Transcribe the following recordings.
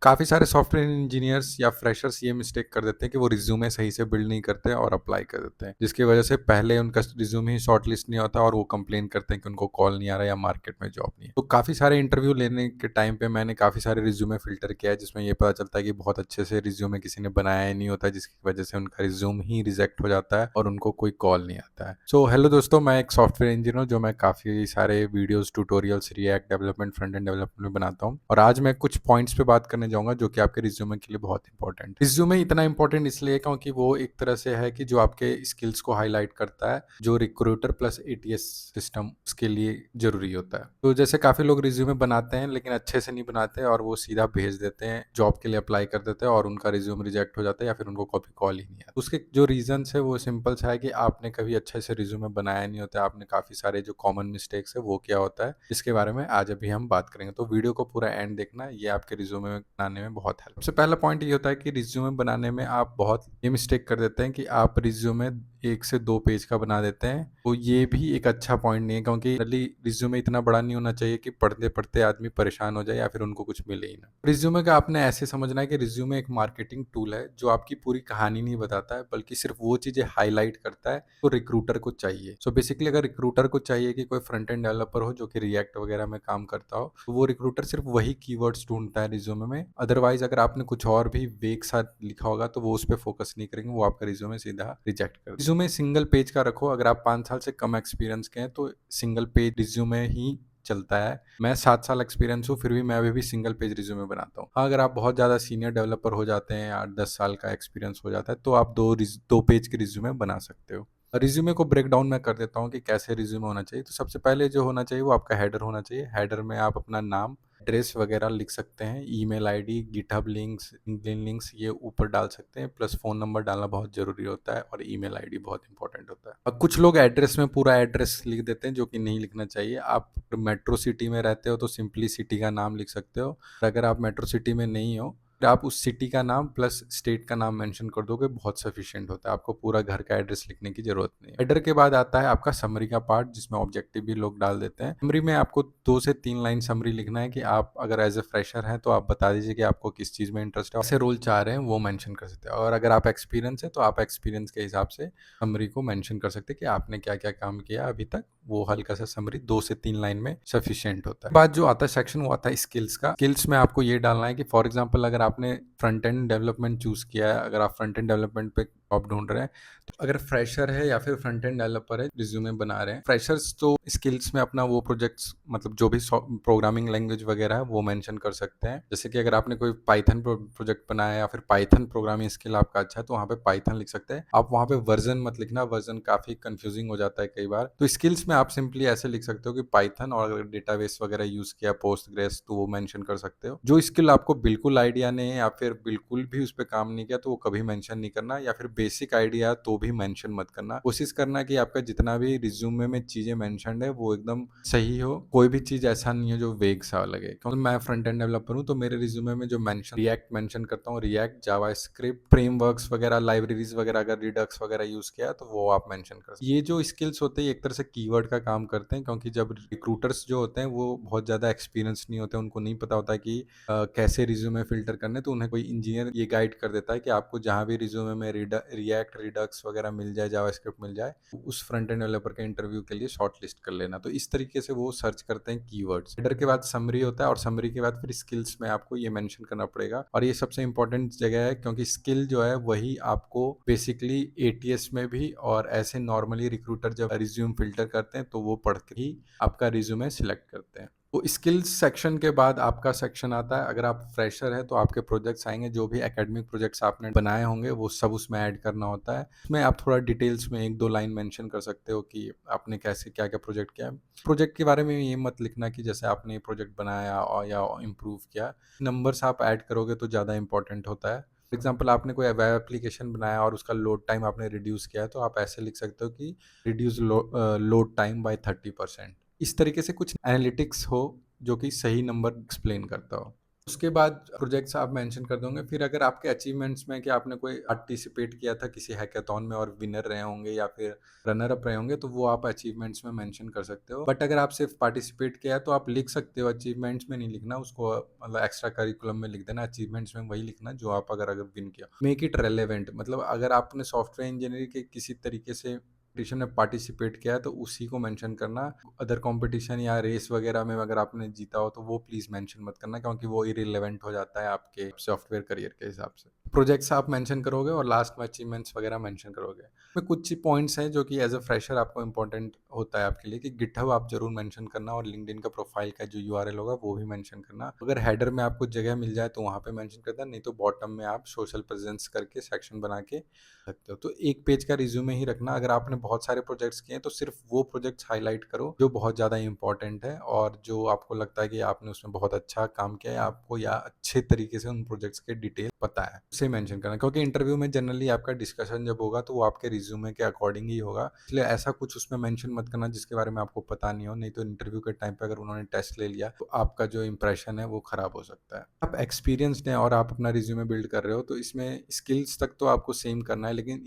काफ़ी सारे software engineers या फ्रेशर्स ये मिस्टेक कर देते हैं कि वो रिज्यूमे सही से बिल्ड नहीं करते और अप्लाई कर देते हैं, जिसकी वजह से पहले उनका रिज्यूमे ही शॉर्ट लिस्ट नहीं होता और वो कंप्लेन करते हैं कि उनको कॉल नहीं आ रहा या मार्केट में जॉब नहीं है। तो काफ़ी सारे इंटरव्यू लेने के टाइम पे मैंने काफ़ी सारे रिज्यूमे फिल्टर किया है, जिसमें ये पता चलता है कि बहुत अच्छे से रिज्यूमे किसी ने बनाया ही नहीं होता, जिसकी वजह से उनका रिज्यूम ही रिजेक्ट हो जाता है और उनको कोई कॉल नहीं आता है। सो हेलो दोस्तों, मैं एक सॉफ्टवेयर इंजीनियर हूँ जो मैं काफ़ी सारे videos, tutorials, react development, front end development में बनाता हूँ और आज मैं कुछ पॉइंट्स पे बात करने जाऊंगा जो कि आपके रिज्यूमे के लिए बहुत इंपॉर्टेंट है। रिज्यूमे इतना इंपॉर्टेंट इसलिए क्योंकि वो एक तरह से है कि जो आपके स्किल्स को हाईलाइट करता है, जो रिक्रूटर प्लस एटीएस सिस्टम उसके लिए जरूरी होता है। तो जैसे काफी लोग रिज्यूमे बनाते हैं लेकिन अच्छे से नहीं बनाते और वो सीधा भेज देते हैं, जॉब के लिए अप्लाई कर देते हैं और उनका रिज्यूम रिजेक्ट हो जाता है या फिर उनको कॉपी कॉल ही नहीं आता। उसके जो रीजन है वो सिंपल सा है कि आपने कभी अच्छे से रिज्यूमे बनाया नहीं होता, आपने काफी सारे जो कॉमन मिस्टेक्स है वो क्या होता है, इसके बारे में आज अभी हम बात करेंगे। तो वीडियो को पूरा एंड देखना, ये आपके रिज्यूमे बनाने में बहुत हेल्प। सबसे पहला पॉइंट ये होता है कि रिज्यूमे बनाने में आप बहुत ये मिस्टेक कर देते हैं कि आप रिज्यूमे 1 से 2 पेज का बना देते हैं। तो ये भी एक अच्छा पॉइंट नहीं है क्योंकि रिज्यूमे इतना बड़ा नहीं होना चाहिए कि पढ़ते पढ़ते आदमी परेशान हो जाए या फिर उनको कुछ मिले ही ना। रिज्यूमे का आपने ऐसे समझना है कि रिज्यूमे एक मार्केटिंग टूल है जो आपकी पूरी कहानी नहीं बताता है, बल्कि सिर्फ वो चीजें हाईलाइट करता है तो रिक्रूटर को चाहिए। सो बेसिकली अगर रिक्रूटर को चाहिए कि कोई फ्रंट एंड डेवलपर हो जो कि रिएक्ट वगैरह में काम करता हो, तो वो रिक्रूटर सिर्फ वही कीवर्ड्स ढूंढता है रिज्यूमे में। अदरवाइज अगर आपने कुछ और भी वेग साथ लिखा होगा तो वो उस पर फोकस नहीं करेंगे, वो आपका रिज्यूमे सीधा रिजेक्ट कर। रिज्यूमे सिंगल पेज का रखो। अगर आप 5 साल से कम एक्सपीरियंस के हैं तो सिंगल पेज रिज्यूमे ही चलता है। मैं 7 साल एक्सपीरियंस हूँ, फिर भी मैं अभी भी सिंगल पेज रिज्यूमे बनाता हूँ। हाँ, अगर आप बहुत ज़्यादा सीनियर डेवलपर हो जाते हैं, 8-10 साल का एक्सपीरियंस हो जाता है, तो आप 2 पेज के रिज्यूमे बना सकते हो। रिज्यूमे को ब्रेक डाउन मैं कर देता हूँ कि कैसे रिज्यूमे होना चाहिए। तो सबसे पहले जो होना चाहिए वो आपका हेडर होना चाहिए। हेडर में आप अपना नाम, एड्रेस वगैरह लिख सकते हैं, email ID, GitHub links, LinkedIn links ये ऊपर डाल सकते हैं, प्लस फ़ोन नंबर डालना बहुत ज़रूरी होता है और ईमेल आईडी बहुत इंपॉर्टेंट होता है। अब कुछ लोग एड्रेस में पूरा एड्रेस लिख देते हैं जो कि नहीं लिखना चाहिए। आप मेट्रो सिटी में रहते हो तो सिंपली सिटी का नाम लिख सकते हो, और अगर आप मेट्रो सिटी में नहीं हो फिर आप उस सिटी का नाम प्लस स्टेट का नाम मेंशन कर दोगे, बहुत सफिशिएंट होता है। आपको पूरा घर का एड्रेस लिखने की जरूरत नहीं है। हेडर के बाद आता है आपका समरी का पार्ट, जिसमें ऑब्जेक्टिव भी लोग डाल देते हैं। समरी में आपको 2 से 3 लाइन समरी लिखना है कि आप अगर एज ए फ्रेशर हैं तो आप बता दीजिए कि आपको किस चीज़ में इंटरेस्ट है, कैसे रोल चाह रहे हैं वो मेंशन कर सकते हैं, और अगर आप एक्सपीरियंस है तो आप एक्सपीरियंस के हिसाब से समरी को मेंशन कर सकते हैं कि आपने क्या क्या काम किया अभी तक। वो हल्का सा समरी 2 से 3 लाइन में सफिशिएंट होता है। बाद जो आता है सेक्शन वो आता है स्किल्स का। स्किल्स में आपको ये डालना है कि फॉर एग्जांपल अगर आपने फ्रंट एंड डेवलपमेंट चूज किया है, अगर आप फ्रंट एंड डेवलपमेंट पे जॉब ढूंढ रहे हैं, तो अगर फ्रेशर है या फिर फ्रंट एंड डेवलपर है रिज्यूमे बना रहे हैं, फ्रेशर्स तो स्किल्स में अपना वो प्रोजेक्ट्स मतलब जो भी प्रोग्रामिंग लैंग्वेज वगैरह है वो मेंशन कर सकते हैं। जैसे कि अगर आपने कोई पाइथन प्रोजेक्ट बनाया या फिर पाइथन प्रोग्रामिंग स्किल आपका अच्छा है तो वहाँ पे पाइथन लिख सकते हैं। आप वहाँ पे वर्जन मत लिखना, वर्जन काफी कंफ्यूजिंग हो जाता है कई बार। तो स्किल्स में आप सिंपली ऐसे लिख सकते हो कि पाइथन, और अगर डेटाबेस वगैरह यूज किया पोस्टग्रेस तो वो मेंशन कर सकते हो। जो स्किल आपको बिल्कुल आइडिया नहीं है या फिर बिल्कुल भी उस पर काम नहीं किया तो वो कभी मेंशन नहीं करना, या फिर बेसिक आइडिया तो भी मेंशन मत करना। कोशिश करना कि आपका जितना भी रिज्यूमे में चीजें मेंशनड है वो एकदम सही हो, कोई भी चीज ऐसा नहीं है जो वेग सा लगे। क्योंकि मैं फ्रंट एंड डेवलपर हूँ तो मेरे रिज्यूमे में जो मेंशन रिएक्ट मेंशन करता हूँ, रिएक्ट, जावास्क्रिप्ट, फ्रेमवर्क्स वगैरह, लाइब्रेरीज वगैरह, अगर रिडक्स वगैरह यूज किया तो वो आप मेंशन कर सकते हैं। ये जो स्किल्स होते हैं एक तरह से कीवर्ड का काम करते हैं, क्योंकि जब रिक्रूटर्स जो होते हैं वो बहुत ज्यादा एक्सपीरियंस नहीं होते, उनको नहीं पता होता कि कैसे रिज्यूमे फिल्टर करने, तो उन्हें कोई इंजीनियर ये गाइड कर देता है कि आपको जहां भी रिज्यूमे में रिएक्ट, रिडक्स वगैरह मिल जाए, जावास्क्रिप्ट मिल जाए, उस फ्रंट एंड डेवलपर के इंटरव्यू के लिए शॉर्ट लिस्ट कर लेना। तो इस तरीके से वो सर्च करते हैं कीवर्ड्स। हेडर के बाद समरी होता है और समरी के बाद फिर स्किल्स में आपको ये मेंशन करना पड़ेगा, और ये सबसे इंपॉर्टेंट जगह है क्योंकि स्किल जो है वही आपको बेसिकली एटीएस में भी और ऐसे नॉर्मली रिक्रूटर जब रिज्यूम फिल्टर करते हैं तो वो पढ़ के ही आपका रिज्यूमे सिलेक्ट करते हैं। तो स्किल्स सेक्शन के बाद आपका सेक्शन आता है, अगर आप फ्रेशर है तो आपके प्रोजेक्ट्स आएंगे, जो भी एकेडमिक प्रोजेक्ट्स आपने बनाए होंगे वो सब उसमें ऐड करना होता है। उसमें आप थोड़ा डिटेल्स में 1-2 लाइन मेंशन कर सकते हो कि आपने कैसे क्या क्या प्रोजेक्ट किया है। प्रोजेक्ट के बारे में ये मत लिखना कि जैसे आपने प्रोजेक्ट बनाया और या इम्प्रूव किया। नंबर्स आप ऐड करोगे तो ज़्यादा इंपॉर्टेंट होता है। फॉर एग्जाम्पल आपने कोई वेब एप्लीकेशन बनाया और उसका लोड टाइम आपने रिड्यूस किया है, तो आप ऐसे लिख सकते हो कि रिड्यूस लोड टाइम बाय 30%। इस तरीके से कुछ एनालिटिक्स हो जो कि सही नंबर एक्सप्लेन करता हो। उसके बाद प्रोजेक्ट्स आप मेंशन कर दोगे। फिर अगर आपके अचीवमेंट्स में कि आपने कोई पार्टिसिपेट किया था किसी हैकाथॉन में और विनर रहे होंगे या फिर रनर अप रहे होंगे, तो वो आप अचीवमेंट्स में मेंशन कर सकते हो। बट अगर आप सिर्फ पार्टिसिपेट किया है तो आप लिख सकते हो, अचीवमेंट्स में नहीं लिखना उसको, मतलब एक्स्ट्रा करिकुलम में लिख देना। अचीवमेंट्स में वही लिखना जो आप अगर विन किया। मेक इट रेलेवेंट, मतलब अगर आपने सॉफ्टवेयर इंजीनियरिंग के किसी तरीके से कंपटीशन में पार्टिसिपेट किया है तो उसी को मेंशन करना। अदर कंपटीशन या रेस वगैरह में अगर आपने जीता हो तो वो प्लीज मेंशन मत करना, क्योंकि वो इरिलेवेंट हो जाता है आपके सॉफ्टवेयर करियर के हिसाब से। प्रोजेक्ट्स आप मेंशन करोगे और लास्ट में अचीवमेंट्स वगैरह मेंशन करोगे। में कुछ पॉइंट्स हैं जो कि एज अ फ्रेशर आपको इंपॉर्टेंट होता है आपके लिए, कि गिटहब आप जरूर मेंशन करना और लिंक्डइन का प्रोफाइल का जो यूआरएल होगा वो भी मेंशन करना। अगर हेडर में आपको जगह मिल जाए तो वहाँ पे मेंशन करना, नहीं तो बॉटम में आप सोशल प्रेजेंस करके सेक्शन बना के सकते हो। तो एक पेज का रिज्यूमे ही रखना। अगर आपने बहुत सारे प्रोजेक्ट्स किए हैं तो सिर्फ वो प्रोजेक्ट्स हाईलाइट करो जो बहुत ज़्यादा इंपॉर्टेंट है और जो आपको लगता है कि आपने उसमें बहुत अच्छा काम किया है आपको, या अच्छे तरीके से उन प्रोजेक्ट्स के डिटेल पता है, उसे मेंशन करना। क्योंकि इंटरव्यू में जनरली आपका डिस्कशन जब होगा तो वो आपके रिज्यूमे के अकॉर्डिंग ही होगा, इसलिए ऐसा कुछ उसमें मेंशन मत करना जिसके बारे में आपको पता नहीं हो। नहीं तो इंटरव्यू के टाइम पे अगर उन्होंने टेस्ट ले लिया तो आपका जो इंप्रेशन है वो खराब हो सकता है। आप एक्सपीरियंस्ड हैं और आप अपना रिज्यूमे बिल्ड कर रहे हो तो इसमें स्किल्स तक तो आपको सेम करना है, लेकिन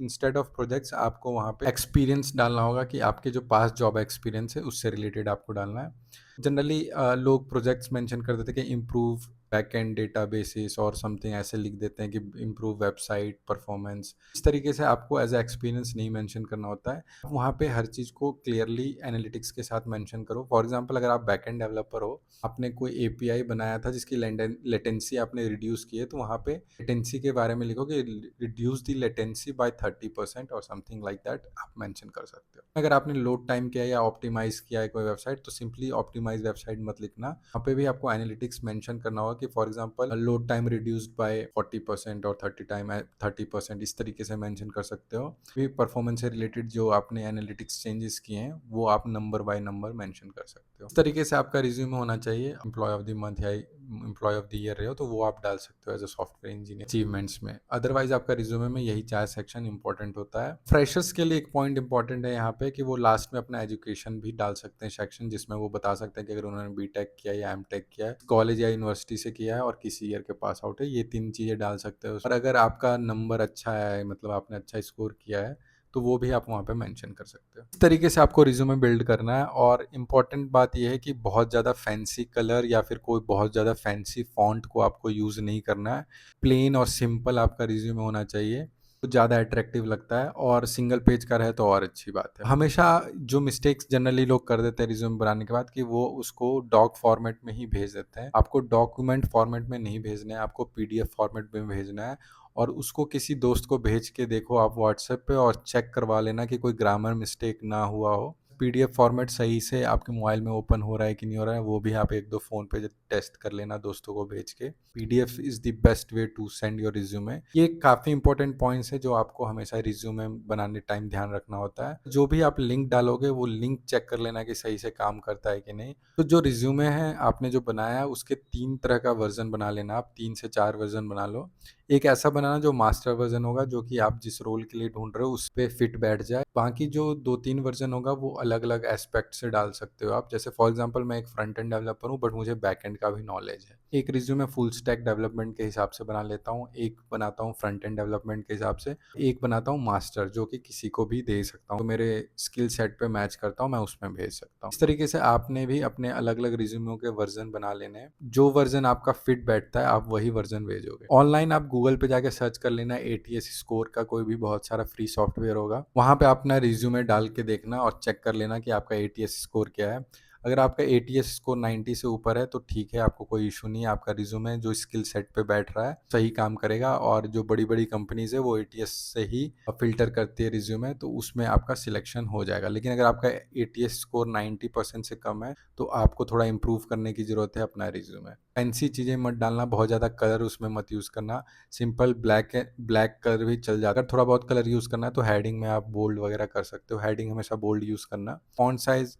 इंस्टेड ऑफ प्रोजेक्ट्स आपको वहाँ पे एक्सपीरियंस डालना होगा, कि आपके जो पास जॉब एक्सपीरियंस है उससे रिलेटेड आपको डालना है। जनरली लोग प्रोजेक्ट्स मेंशन कर देते हैं कि इम्प्रूव बैकएंड डेटाबेसेस और समथिंग ऐसे लिख देते हैं कि इम्प्रूव वेबसाइट परफॉर्मेंस। इस तरीके से आपको एज ए एक्सपीरियंस नहीं मेंशन करना होता है। वहाँ पे हर चीज़ को क्लियरली एनालिटिक्स के साथ मेंशन करो। फॉर एग्जांपल अगर आप बैकएंड डेवलपर हो, आपने कोई एपीआई बनाया था जिसकी लेटेंसी आपने रिड्यूस की है, तो वहाँ पे लेटेंसी के बारे में लिखो कि रिड्यूस दी लेटेंसी बाय 30% और समथिंग लाइक दैट आप मेंशन कर सकते हो। अगर आपने लोड टाइम किया है या ऑप्टिमाइज किया है कोई वेबसाइट तो सिंपली ऑप्टिमाइज वेबसाइट मत लिखना। वहाँ पे भी आपको एनालिटिक्स मेंशन करना होगा कि for example load time reduced by 40% और 30%, इस तरीके से मेंशन कर सकते हो। भी परफॉर्मेंस से रिलेटेड जो आपने एनालिटिक्स चेंजेस किए हैं वो आप नंबर बाय नंबर मेंशन कर सकते हो। इस तरीके से आपका रिज्यूमे होना चाहिए। एम्प्लॉय ऑफ द मंथ या एम्प्लॉय ऑफ द ईयर रहे हो तो वो आप डाल सकते हो as a software engineer achievements में। अदरवाइज आपका रिज्यूमे में यही 4 सेक्शन इंपॉर्टेंट होता है। फ्रेशर्स के लिए एक पॉइंट इंपॉर्टेंट है यहाँ पे कि वो लास्ट में अपना एजुकेशन भी डाल सकते हैं सेक्शन, जिसमें वो बता सकते हैं कि अगर उन्होंने बीटेक किया या एमटेक किया है, कॉलेज या यूनिवर्सिटी से किया है और किसी ईयर के पास आउट है, ये 3 चीज़ें डाल सकते हो। और अगर आपका नंबर अच्छा है, मतलब आपने अच्छा स्कोर किया है, तो वो भी आप वहाँ पे मेंशन कर सकते हो। इस तरीके से आपको रिज्यूमे बिल्ड करना है। और इम्पॉर्टेंट बात यह है कि बहुत ज़्यादा फैंसी कलर या फिर कोई बहुत ज़्यादा फैंसी फॉन्ट को आपको यूज़ नहीं करना है। प्लेन और सिंपल आपका रिज्यूमे होना चाहिए, तो ज़्यादा अट्रैक्टिव लगता है। और सिंगल पेज का रहे तो और अच्छी बात है। हमेशा जो मिस्टेक्स जनरली लोग कर देते हैं रिज्यूमे बनाने के बाद, कि वो उसको डॉक फॉर्मेट में ही भेज देते हैं। आपको डॉक्यूमेंट फॉर्मेट में नहीं भेजना है, आपको पीडीएफ फॉर्मेट में भेजना है। और उसको किसी दोस्त को भेज के देखो आप व्हाट्सएप पे, और चेक करवा लेना कि कोई ग्रामर मिस्टेक ना हुआ हो। पीडीएफ फॉर्मेट सही से आपके मोबाइल में ओपन हो रहा है कि नहीं हो रहा है, वो भी आप एक दो फ़ोन पे टेस्ट कर लेना दोस्तों को भेज के। PDF is the best way to send your resume. ये काफ़ी इंपॉर्टेंट पॉइंट्स है जो आपको हमेशा रिज्यूमे बनाने टाइम ध्यान रखना होता है। जो भी आप लिंक डालोगे वो लिंक चेक कर लेना कि सही से काम करता है कि नहीं। तो जो रिज्यूमे है आपने जो बनाया है उसके 3 तरह का वर्जन बना लेना, आप 3 से 4 वर्जन बना लो। एक ऐसा बनाना जो मास्टर वर्जन होगा, जो कि आप जिस रोल के लिए ढूंढ रहे हो उस पे फिट बैठ जाए। बाकी जो 2-3 वर्जन होगा वो अलग अलग एस्पेक्ट से डाल सकते हो आप। जैसे फॉर एग्जांपल मैं एक फ्रंट एंड डेवलपर हूँ बट मुझे बैक एंड का भी नॉलेज है, एक रिज्यूमे फुल स्टैक डेवलपमेंट के हिसाब से बना लेता हूँ, एक बनाता हूँ फ्रंट एंड डेवलपमेंट के हिसाब से, एक बनाता हूँ मास्टर जो कि किसी को भी दे सकता हूँ, तो मेरे स्किल सेट पे मैच करता हूँ मैं उसमें भेज सकता हूँ। इस तरीके से आपने भी अपने अलग अलग रिज्यूमो के वर्जन बना लेने हैं। जो वर्जन आपका फिट बैठता है आप वही वर्जन भेजोगे। ऑनलाइन आप गूगल पे जाके सर्च कर लेना, एटीएस स्कोर का कोई भी बहुत सारा फ्री सॉफ्टवेयर होगा, वहाँ पे अपना रिज्यूमे डाल के देखना और चेक कर लेना कि आपका एटीएस स्कोर क्या है। अगर आपका एटीएस स्कोर 90 से ऊपर है तो ठीक है, आपको कोई इशू नहीं है, आपका रिज्यूमे जो स्किल सेट पे बैठ रहा है सही काम करेगा। और जो बड़ी बड़ी कंपनीज है वो एटीएस से ही फिल्टर करती है रिज्यूमे, तो उसमें आपका सिलेक्शन हो जाएगा। लेकिन अगर आपका एटीएस स्कोर 90% से कम है तो आपको थोड़ा इंप्रूव करने की जरूरत है अपना रिज्यूमे। फैंसी चीज़ें मत डालना, बहुत ज़्यादा कलर उसमें मत यूज़ करना। सिंपल ब्लैक कलर भी चल जाता है। थोड़ा बहुत कलर यूज़ करना है तो हेडिंग में आप बोल्ड वगैरह कर सकते हो, हेडिंग हमेशा बोल्ड यूज़ करना। फॉन्ट साइज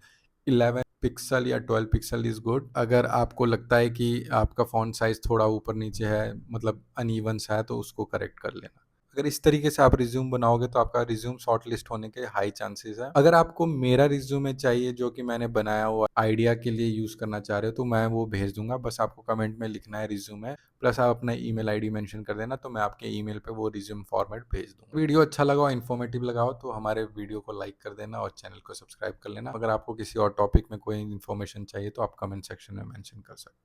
11 पिक्सल या 12 पिक्सल इज गुड। अगर आपको लगता है कि आपका फॉन्ट साइज थोड़ा ऊपर नीचे है, मतलब अनइवन सा है, तो उसको करेक्ट कर लेना। अगर इस तरीके से आप रिज्यूम बनाओगे तो आपका रिज्यूम शॉर्टलिस्ट होने के हाई चांसेस है। अगर आपको मेरा रिज्यूमे चाहिए जो कि मैंने बनाया हुआ आइडिया के लिए यूज़ करना चाह रहे हो तो मैं वो भेज दूंगा। बस आपको कमेंट में लिखना है रिज्यूमे, प्लस आप अपना ईमेल आईडी मेंशन कर देना, तो मैं आपके ईमेल पे वो रिज्यूम फॉर्मेट भेज दूंगा। वीडियो अच्छा लगा और इन्फॉर्मेटिव लगा हो तो हमारे वीडियो को लाइक कर देना और चैनल को सब्सक्राइब कर लेना। अगर आपको किसी और टॉपिक में कोई इन्फॉर्मेशन चाहिए तो आप कमेंट सेक्शन में मेंशन कर सकते हैं।